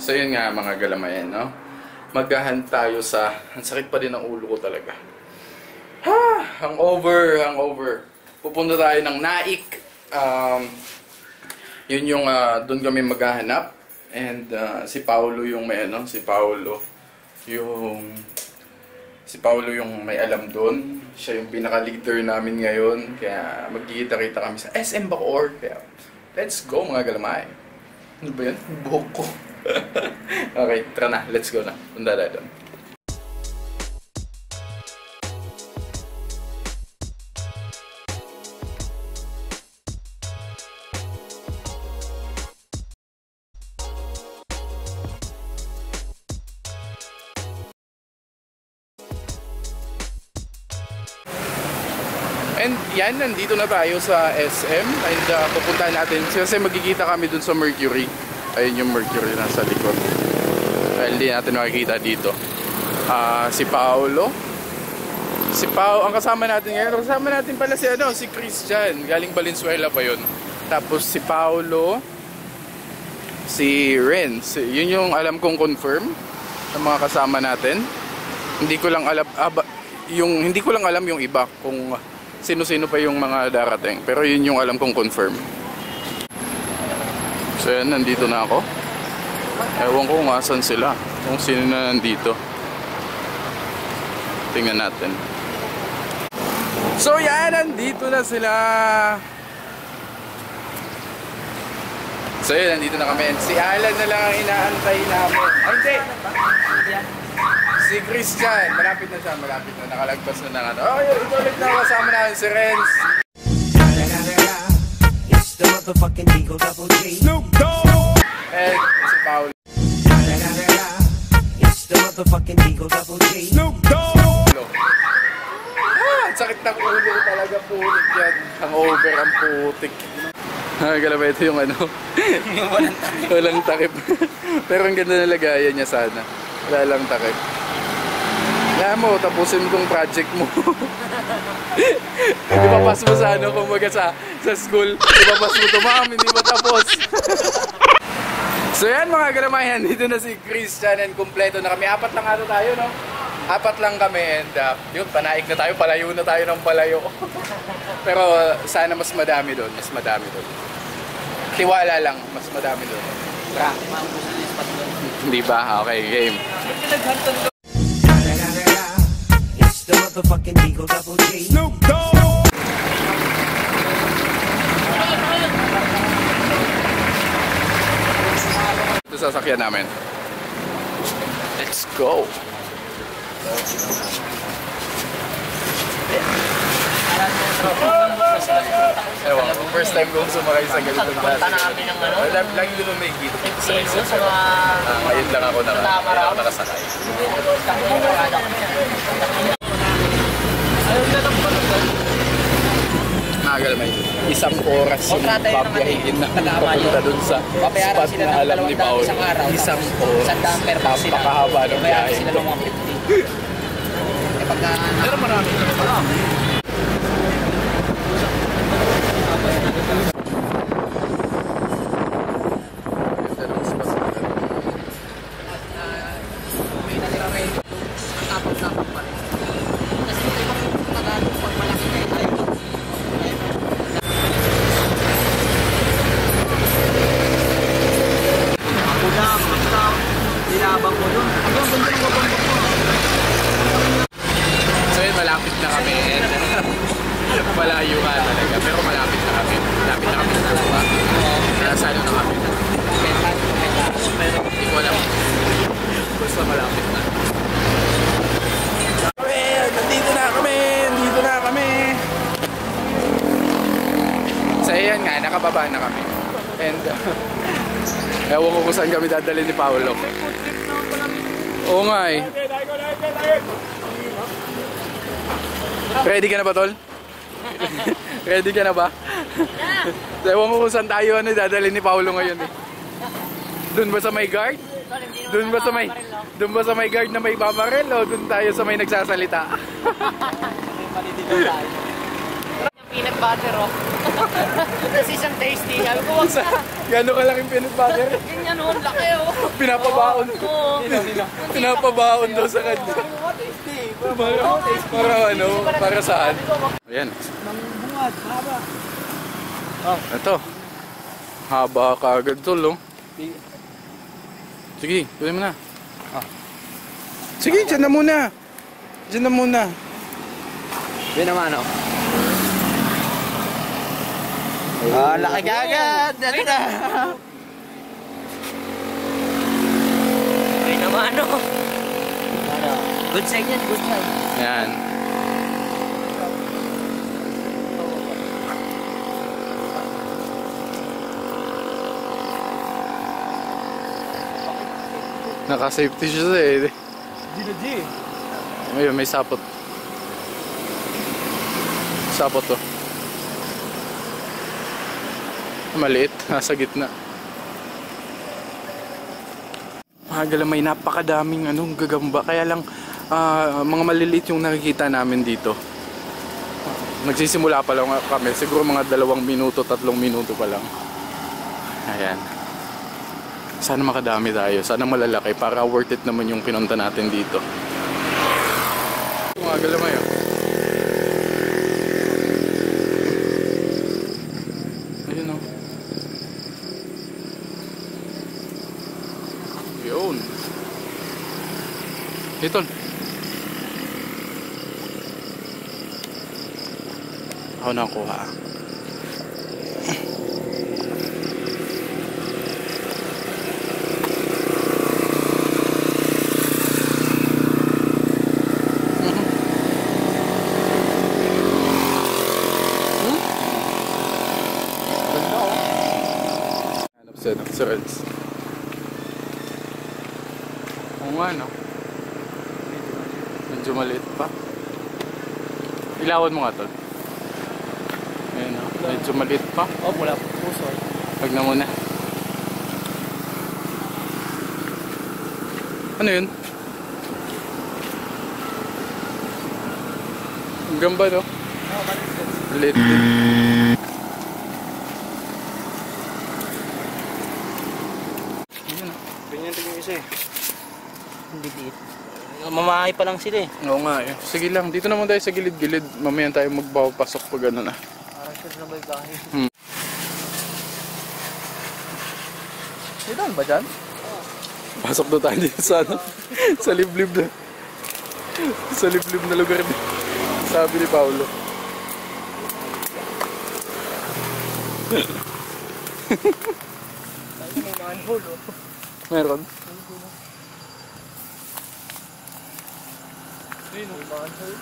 So yun nga mga galamayan, no? Maghahan tayo sa... Ang sakit pa din ng ulo ko talaga. Hangover. Pupunta tayo ng Naik. Yun yung doon kami maghahanap. And si Paolo yung may ano, si Paolo yung may alam doon. Siya yung pinaka-leader namin ngayon. Kaya magkikita-kita kami sa SM Bacoor. Kaya let's go mga galamay. Ano ba yan? Buhok ko. Okay, tara na. Let's go na. Punta tayo doon. And yan, nandito na tayo sa SM. And pupuntahan natin. Kasi magkikita kami dun sa Mercury. Ayun yung Mercury nasa likod. Dahil hindi natin makikita dito. Si Paolo. Ang kasama natin ngayon. Kasama natin pala si Christian. Galing Valenzuela pa yun. Tapos si Paolo. Si Renz. Yun yung alam kong confirm sa mga kasama natin. Hindi ko lang alam yung iba kung sino-sino pa yung mga darating. Pero yun yung alam kong confirm. So yan, nandito na ako. Ewan ko kung asan sila. Kung sino na nandito. Tingnan natin. So yan, nandito na sila. So yan, nandito na kami. Si Alan na lang ang inaantay namin. Ay, hindi! Si Christian, malapit na siya. Nakalagpas na ng ano. Oh, ito ulit na kasama namin si Renz. The motherfucking Eagle Double G. Snoop Dogg. And si Paolo. It's the motherfucking Eagle Double G. Snoop Dogg. Sakit ng ulo talaga, putik yan. Hangover ang putik. Galaba, ito yung ano. Walang takip. Pero ang ganda na lagayan niya sana. Wala lang takip. Kaya mo, tapusin tong project mo. Ipapas mo sa ano, kumbaga sa school. Ipapas mo ito, ma'am, hindi ba tapos? So yan mga galamayan, dito na si Christian and kumpleto na kami. 4 lang ata tayo, no? 4 lang kami and yun, panaik na tayo, palayo na tayo ng palayo. Pero sana mas madami doon, Tiwala lang, mas madami doon. Hindi ba? Okay, game. The motherfucking Eagle Double G. Snoop Dogg. Ito sasakyan namin. Let's go. Ewan, first time kong sumakay sa ganitong bus. Lagi doon may gito sa isa. Ngayon lang ako nakasakay. Nagalmay. 1 oras yung pabiyahin na papunta dun sa spot na alam ni Paolo. 1 oras. Napakahaba ng biyahe. Pero marami. So yun, malapit na kami. Malayo ka talaga, pero malapit na kami. Malapit na kami sa dalawa. Nasalo na kami. Pero hindi ko alam. Basta malapit na. Nandito na kami. So yan nga, nakababa na kami. And ewan ko kung saan kami dadalhin ni Paolo. Oo nga eh. Ready ka na ba, tol? Ready ka na ba? So, ewan ko kung saan tayo dadalhin ni Paolo ngayon eh. Doon ba sa may guard? Doon ba sa may guard na may babarel o doon tayo sa may nagsasalita? peanut butter, oh. Tapos isang tasty. Sabi ko, wag na. Gano'n kalaking peanut butter? Ganyan, oh. Laki, oh. Pinapabaon. Oo. Pinapabaon daw sa kanya. Para ano, para saan? Ayan. Bungad, haba. Ito. Haba kagad tol, oh. Sige, kunin mo na. Sige, dyan na muna. Dyan na muna. Yun naman, oh. Laki ka agad! Dito na! Yun naman, oh. Good side yan, good side. Yan. Naka-safety siya eh. G. Ayun, may sapot. Sapot to. Maliit, nasa gitna. Galamay, napakadaming gagamba. Kaya lang mga maliliit yung nakikita namin dito. Nagsisimula pa lang kami. Siguro mga 2 minuto, 3 minuto pa lang. Ayan. Sana makadami tayo. Sana malalaki para worth it naman yung pinunta natin dito. Mga galamay, oh. Ayun, oh. Yun. Ito. Ako nakuha. Hanap sa Reds. Oo nga, no? Medyo maliit pa. Ilawan mo nga, tol. Ayan, no? Medyo maliit pa. Oh, wala po puso. Huwag na muna. Ano yun? Ang gamba, no? Maliit din. Ganyan rin yung isa eh. Hindi liit. Mamahay pa lang sila eh. Oo nga eh. Sige lang, dito naman tayo sa gilid-gilid. Mamaya tayo magpapasok pag ano na. Parang siya na may bahay. Dito ba dyan? Pasok na tayo dito sa sa liblib na. Sa liblib na lugar din. Sabi ni Paolo. May manhole oh. Meron? Ayun oh. Manhole.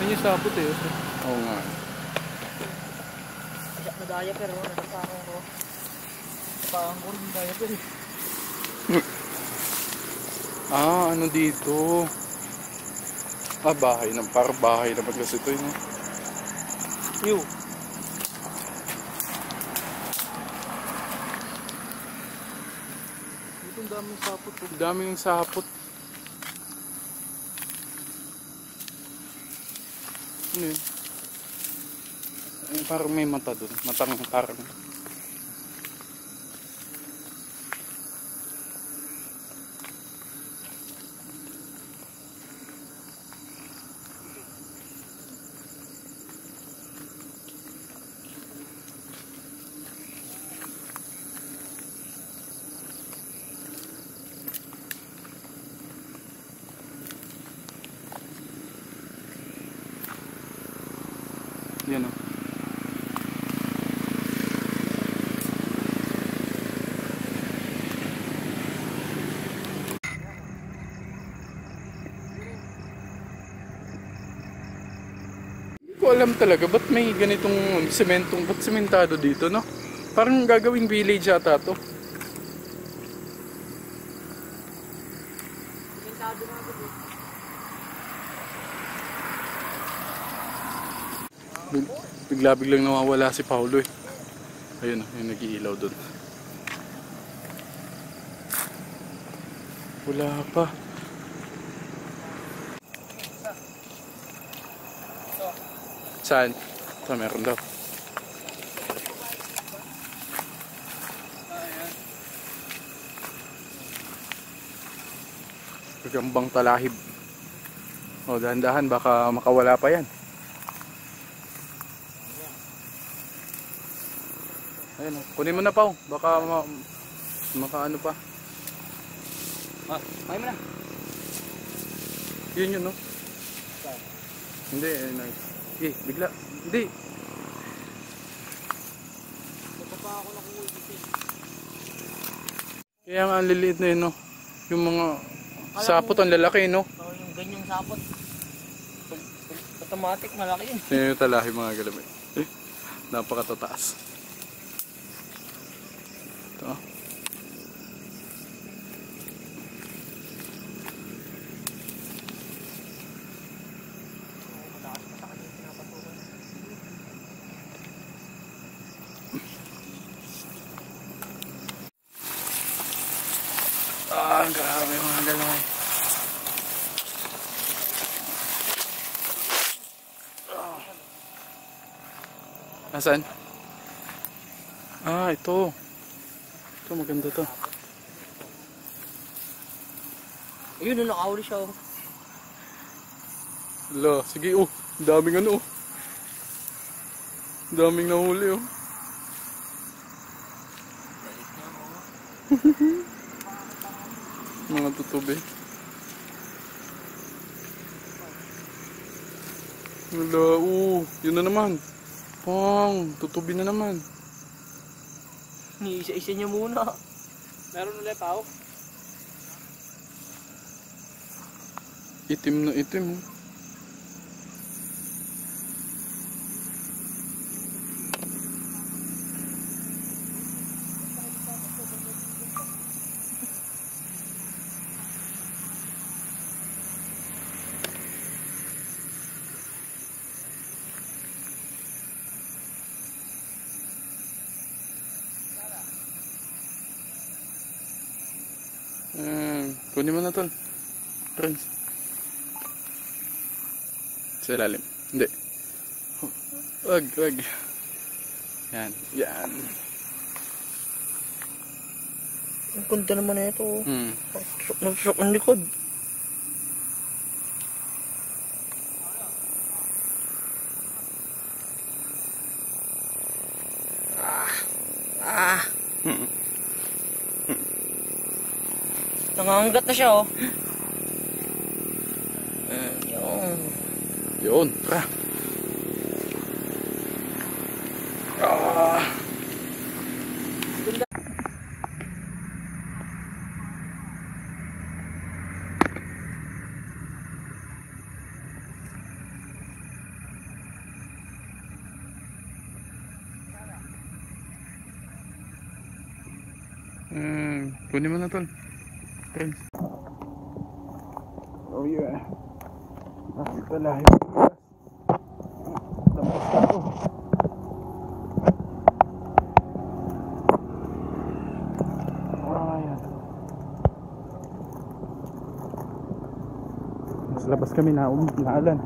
Yan yung sapot eh. Oo nga. Nadaya pero nasasakang ko. Napakang ko rin daya pero. Ano dito? Bahay na. Parang bahay naman kasi ito yun. Ew. Ang daming sapot. Ang daming sapot. Ano yun? Parang may mata dun. Matang parang. Yan o. Hindi ko alam talaga ba't may ganitong ba't sementado dito, no? Parang gagawing village yata to. Bigla-biglang nawawala si Paolo eh. Ayun, yung nag-iilaw doon. Wala pa. Saan? Ito, meron daw. Gagambang talahib. O, dahan-dahan, baka makawala pa yan. Ayun, kunin mo na pa. Baka maka ano pa. Kaya mo na. Yun no? Hindi, bigla. Hindi. Nagpapa ako nakuha dito. Kaya nga ang liliit na yun, no? Yung mga sapot ang lalaki, no? So, yung ganyang sapot. Automatic, malaki yun. Yan yung talahi mga galamay. Napakatataas. Ito. Grabe mga galamay. Nasaan? Ito. Ito, maganda to. Ayun, nakahuli siya. Hala, sige daming ano. Daming nahuli mga tutubi. Hala, yun na naman. Tutubi na naman. Isa-isa niya muna. Meron ulit pa Itim na itim. Kunin mo na tol. Friends. Sa ilalim. Hindi. Wag. Yan. Ang ganda naman na ito. Nagsusok ang likod. Nangangagat na siya Yun. Tara. Kunin mo na tol. Friends. Oh yeah. Talahi. Lampas na to. Ayan. Mas labas kami na naalan.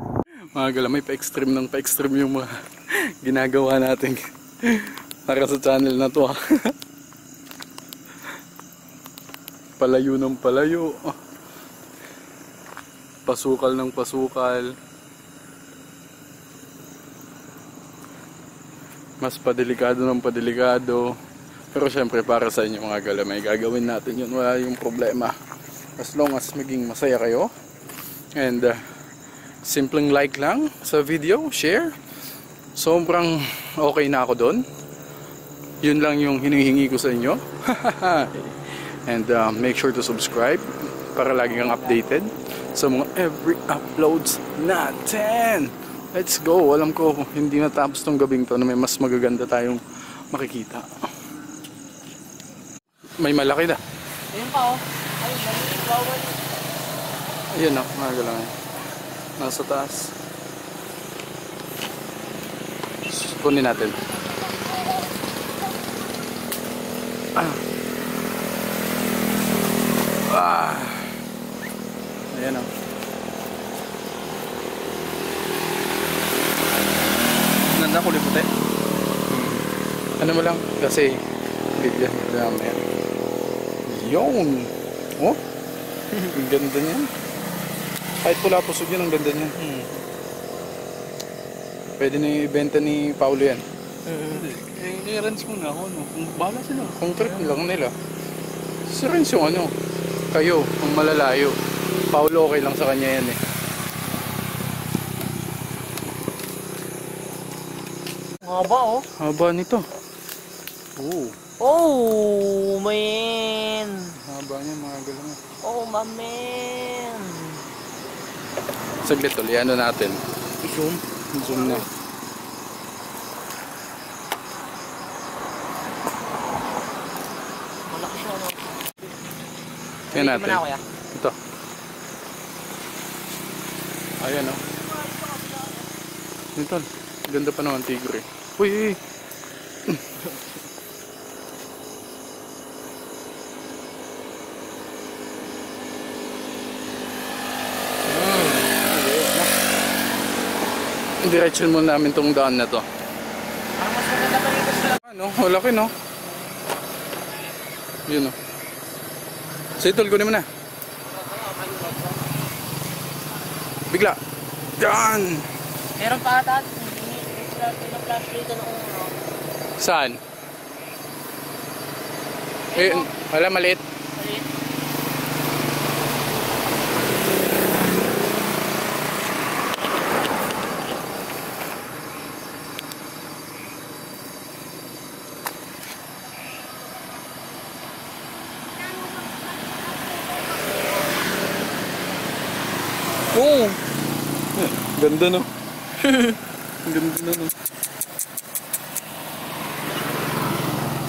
Mga galamay, pa-extreme ng pa-extreme yung mga ginagawa natin para sa channel na to. Palayo ng palayo. Pasukal ng pasukal. Mas padelikado ng padelikado. Pero syempre para sa inyo mga galamay, gagawin natin yun. Wala yung problema. As long as maging masaya kayo. And simpleng like lang sa video, share. Sobrang okay na ako doon. Yun lang yung hinihingi ko sa inyo. And make sure to subscribe para lagi kang updated sa mga every uploads natin. Let's go. Alam ko hindi natapos tong gabing to na may mas magaganda tayong makikita. May malaki na. Ayun pa Ayun, bawal. Ayun na, mga galang. Nasa taas. Kunin natin. Ayan o. Ganda, kulay puti. Ano mo lang, kasi bigyan namin. Yun! Oh! Ang ganda niyan. Kahit pula pusog yun, ang ganda niyan. Pwede na ibenta ni Paulo yan. I-rents muna ako, no? Kung bahala sila. Kung trip lang nila. Si Renz yung ano, kayo, ang malalayo. Paulo okay lang sa kanya yan eh. Haba, oh. Haba nito. Oo. Oh, man. Haba niya mga galang. Oh, my man. Saglit ulit, ano natin? I-zoom. Zoom na. Malaki siya, no? Yan natin. Ito kuya. Ito. Ayan o. Ito. Ganda pa naman tigre. Uy! Direction mo namin tong daan na to. Parang mas maganda pa rito sa... Ano? Malaki no? Yun o. Settle, kunin mo na. Bigla. Yan! Meron pa ata. Hindi na flash dito noong ano. Saan? Eh, wala, maliit. Maliit. Oo! Ganda no? Ganda na no?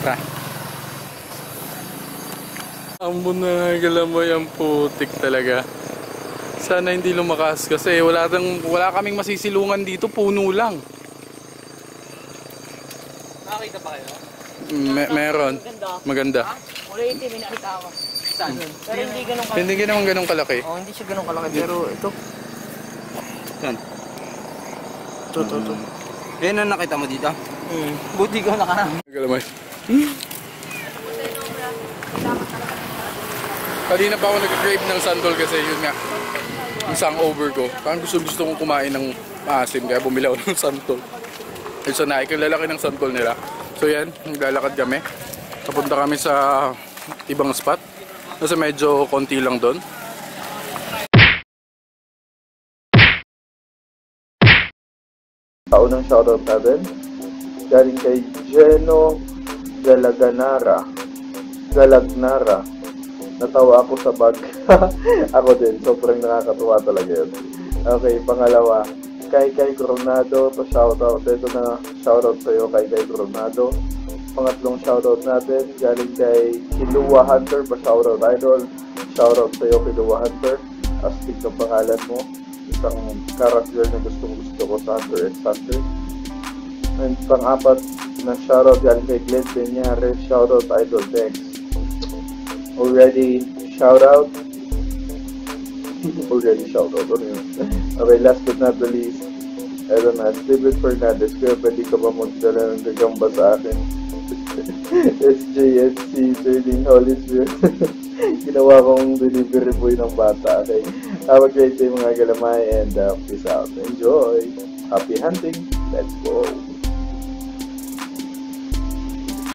Tara. Ambon na galamoy ang putik talaga. Sana hindi lumakas kasi wala kaming masisilungan dito, puno lang. Nakakita pa kayo? Meron. Maganda. Kulay itim, may nakita ako. Saan? Pero hindi ganun kalaki. Hindi naman ganun kalaki. Oh, hindi siya ganun kalaki. Pero ito. Yan. Ito. Yan ang nakita mo dito? Buti ko nakarang. Galamay. Kanina pa ako nag-crave ng santol kasi yun nga. Isang over ko. Parang gusto kong kumain ng maasim kaya bumili ako ng santol. Ay so naik yung lalaki ng santol nila. So yan, naglalakad kami. Papunta kami sa ibang spot. Kasi medyo konti lang doon. Unang shoutout natin galing kay Geno Galagnara. Natawa ako sa bag. Ako din, sobrang nakakatuwa talaga yun. Okay, pangalawa, kay Coronado, to shoutout. Ito na shoutout sa'yo kay Coronado. Pangatlong shoutout natin galing kay Kilua Hunter, pa shoutout idol. Shoutout sa'yo Kilua Hunter. Astig ng pangalan mo. Isang character na gusto ko sa Hunter x Hunter. And pang-apat na shoutout galing kay Glenn Benyare, shoutout idol Dex. Already shoutout. Okay, last but not the least, eto na, Steven Fernandez. Kaya pwede ka ba magdala ng gagamba sa akin? SJSC Trading Holliesville. Ginawa kong delivery boy ng bata. Okay, have a great day mga galamay and peace out. Enjoy! Happy hunting! Let's go!